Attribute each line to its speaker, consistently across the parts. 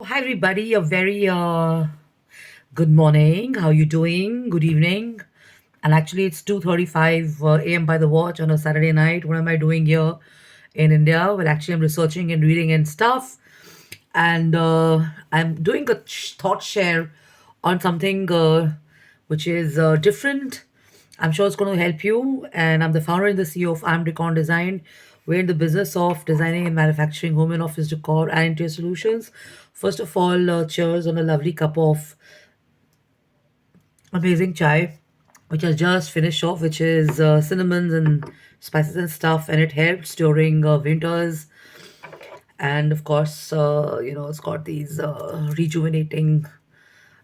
Speaker 1: Hi everybody, a very good morning. How you doing? Good evening. And actually it's 2:35 a.m. by the watch on a Saturday night. What am I doing here in India? Well, actually I'm researching and reading and stuff. And I'm doing a thought share on something which is different. I'm sure it's going to help you. And I'm the founder and the CEO of I'm Decor Design. We're in the business of designing and manufacturing home and office decor and interior solutions. First of all, cheers on a lovely cup of amazing chai, which I just finished off, which is cinnamons and spices and stuff, and it helps during winters. And of course, it's got these rejuvenating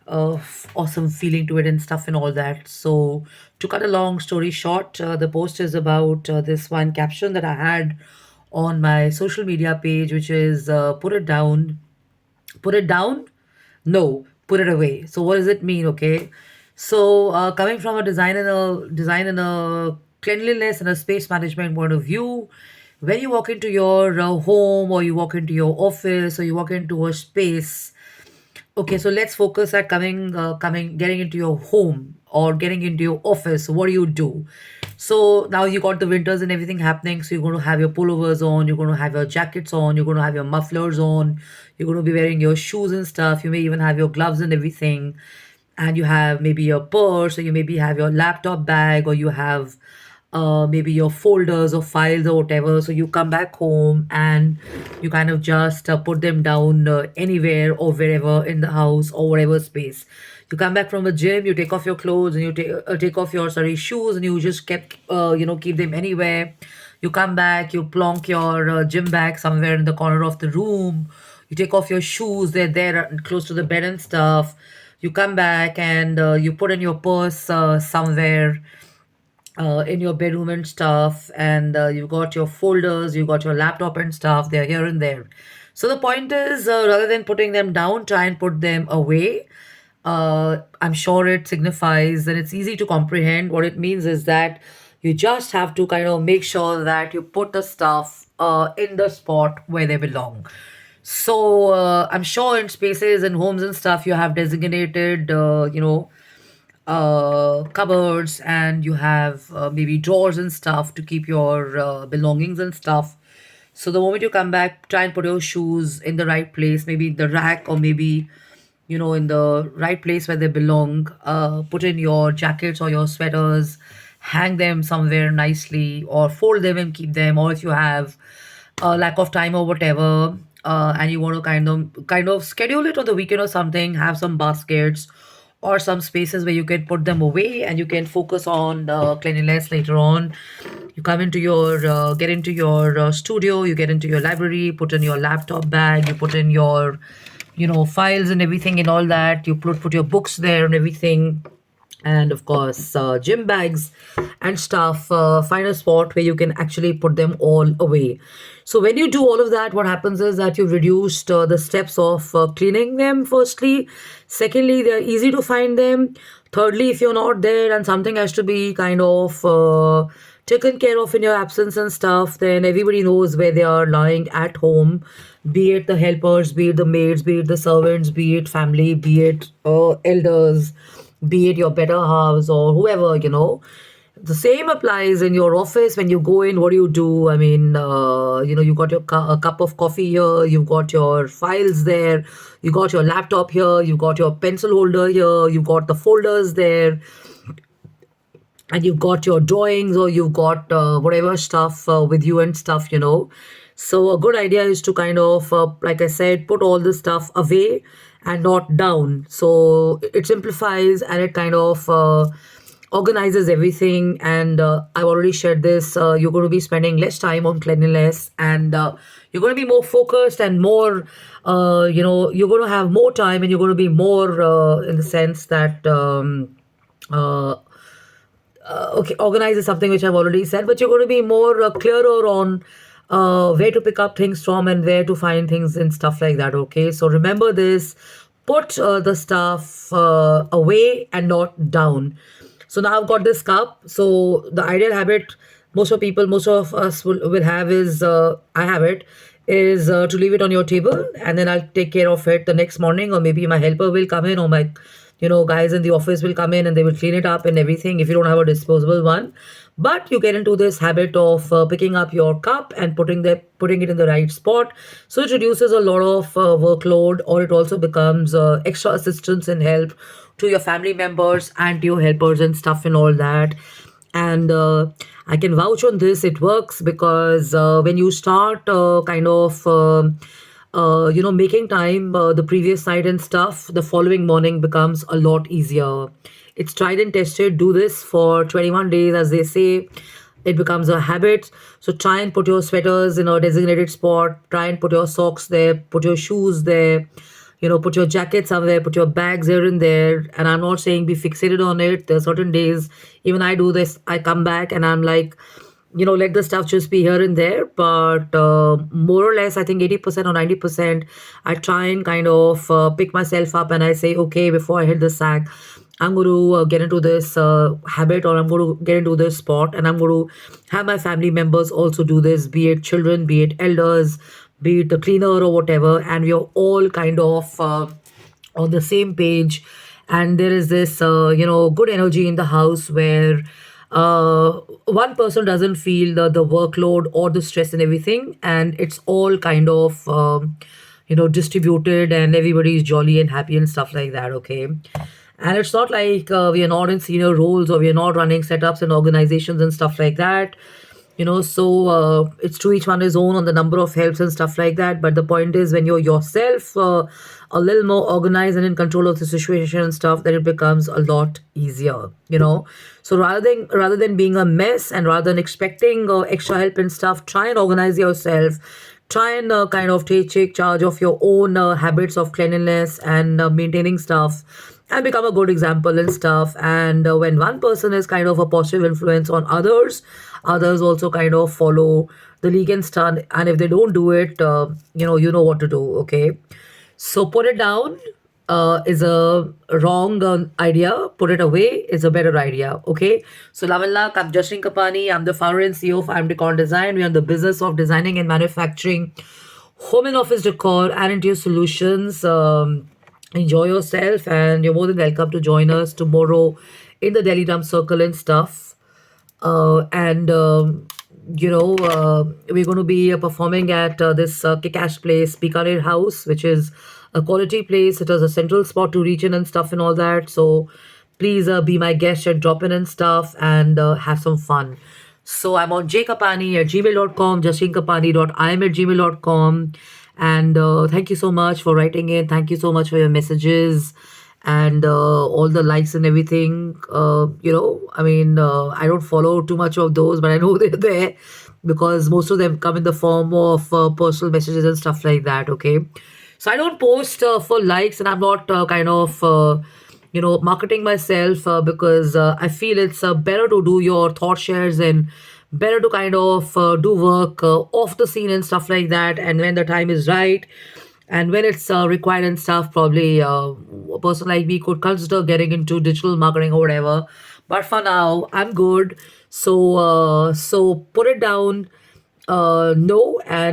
Speaker 1: awesome feeling to it and stuff and all that. So, to cut a long story short, the post is about this one caption that I had on my social media page, which is put it down, no, put it away. So, what does it mean? Okay, so coming from a design and a cleanliness and a space management point of view, when you walk into your home or you walk into your office or you walk into a space. Okay, so let's focus at getting into your home or getting into your office. What do you do? So now you got the winters and everything happening. So you're going to have your pullovers on, you're going to have your jackets on, you're going to have your mufflers on, you're going to be wearing your shoes and stuff. You may even have your gloves and everything, and you have maybe your purse, or you maybe have your laptop bag, or you have maybe your folders or files or whatever. So you come back home and you kind of just put them down anywhere or wherever in the house or whatever space. You come back from the gym, you take off your clothes and you take off your shoes, and you just keep them anywhere. You come back, you plonk your gym bag somewhere in the corner of the room. You take off your shoes, they're there close to the bed and stuff. You come back and you put in your purse somewhere in your bedroom and stuff, and you've got your folders, you've got your laptop and stuff, they're here and there. So the point is, rather than putting them down, try and put them away. I'm sure it signifies and it's easy to comprehend. What it means is that you just have to kind of make sure that you put the stuff in the spot where they belong. So I'm sure in spaces and homes and stuff, you have designated, cupboards, and you have maybe drawers and stuff to keep your belongings and stuff. So the moment you come back, try and put your shoes in the right place, maybe in the rack, or maybe in the right place where they belong. Put in your jackets or your sweaters, hang them somewhere nicely, or fold them and keep them. Or if you have a lack of time or whatever, and you want to kind of schedule it on the weekend or something, have some baskets or some spaces where you can put them away and you can focus on cleanliness later on. You come into your get into your studio, you get into your library, put in your laptop bag, you put in your files and everything and all that. You put your books there and everything, and of course gym bags and stuff. Find a spot where you can actually put them all away. So when you do all of that, what happens is that you've reduced the steps of cleaning them, firstly. Secondly, they're easy to find them. Thirdly, if you're not there and something has to be kind of taken care of in your absence and stuff, then everybody knows where they are lying at home, be it the helpers, be it the maids, be it the servants, be it family, be it elders, be it your better halves or whoever. The same applies in your office. When you go in, what do you do? I mean, you got your a cup of coffee here, you've got your files there, you got your laptop here, you got your pencil holder here, you got the folders there, and you've got your drawings, or you've got whatever stuff with you and stuff. So a good idea is to kind of like I said, put all the stuff away and not down. So it simplifies and it kind of organizes everything. And I've already shared this. You're going to be spending less time on cleanliness, and you're going to be more focused and more you're going to have more time, and you're going to be more in the sense that uh, okay, organize is something which I've already said, but you're going to be more clearer on where to pick up things from and where to find things and stuff like that. Okay, so remember this: put the stuff away and not down. So now I've got this cup. So the ideal habit most of us will have is I have it is to leave it on your table, and then I'll take care of it the next morning, or maybe my helper will come in, or my guys in the office will come in and they will clean it up and everything if you don't have a disposable one. But you get into this habit of picking up your cup and putting it in the right spot, so it reduces a lot of workload, or it also becomes extra assistance and help to your family members and to your helpers and stuff and all that. And I can vouch on this, it works, because when you start kind of making time the previous night and stuff, the following morning becomes a lot easier. It's tried and tested. Do this for 21 days, as they say. It becomes a habit. So try and put your sweaters in a designated spot. Try and put your socks there. Put your shoes there. Put your jacket somewhere. Put your bags here and there. And I'm not saying be fixated on it. There are certain days, even I do this. I come back and I'm like, let the stuff just be here and there. But more or less, I think 80% or 90%, I try and kind of pick myself up and I say, okay, before I hit the sack, I'm going to get into this habit, or I'm going to get into this spot, and I'm going to have my family members also do this, be it children, be it elders, be it the cleaner or whatever. And we are all kind of on the same page, and there is this good energy in the house where one person doesn't feel the workload or the stress and everything, and it's all kind of distributed, and everybody is jolly and happy and stuff like that. Okay. And it's not like we are not in senior roles, or we are not running setups and organizations and stuff like that. So it's to each one his own on the number of helps and stuff like that. But the point is, when you're yourself a little more organized and in control of the situation and stuff, then it becomes a lot easier. So rather than being a mess, and rather than expecting extra help and stuff, try and organize yourself. Try and kind of take charge of your own habits of cleanliness and maintaining stuff, and become a good example and stuff. And when one person is kind of a positive influence on others, others also kind of follow the league and stuff. And if they don't do it, you know what to do. Okay. So put it down is a wrong idea. Put it away is a better idea. Okay. So love and luck. I'm Jashin Kapani. I'm the founder and CEO of I'm Decor Design. We are in the business of designing and manufacturing home and office decor and interior solutions. Enjoy yourself, and you're more than welcome to join us tomorrow in the Delhi Drum Circle and stuff. And we're going to be performing at this Kikash place, Bikaner House, which is a quality place. It is a central spot to reach in and stuff and all that. So please be my guest and drop in and stuff, and have some fun. So I'm on jkapani at gmail.com, justinkapani.im at gmail.com. And thank you so much for writing in. Thank you so much for your messages and all the likes and everything. I don't follow too much of those, but I know they're there, because most of them come in the form of personal messages and stuff like that. Okay. So I don't post for likes, and I'm not kind of marketing myself, because I feel it's better to do your thought shares, and better to kind of do work off the scene and stuff like that. And when the time is right, and when it's required and stuff, probably a person like me could consider getting into digital marketing or whatever. But for now, I'm good. So put it down. No, and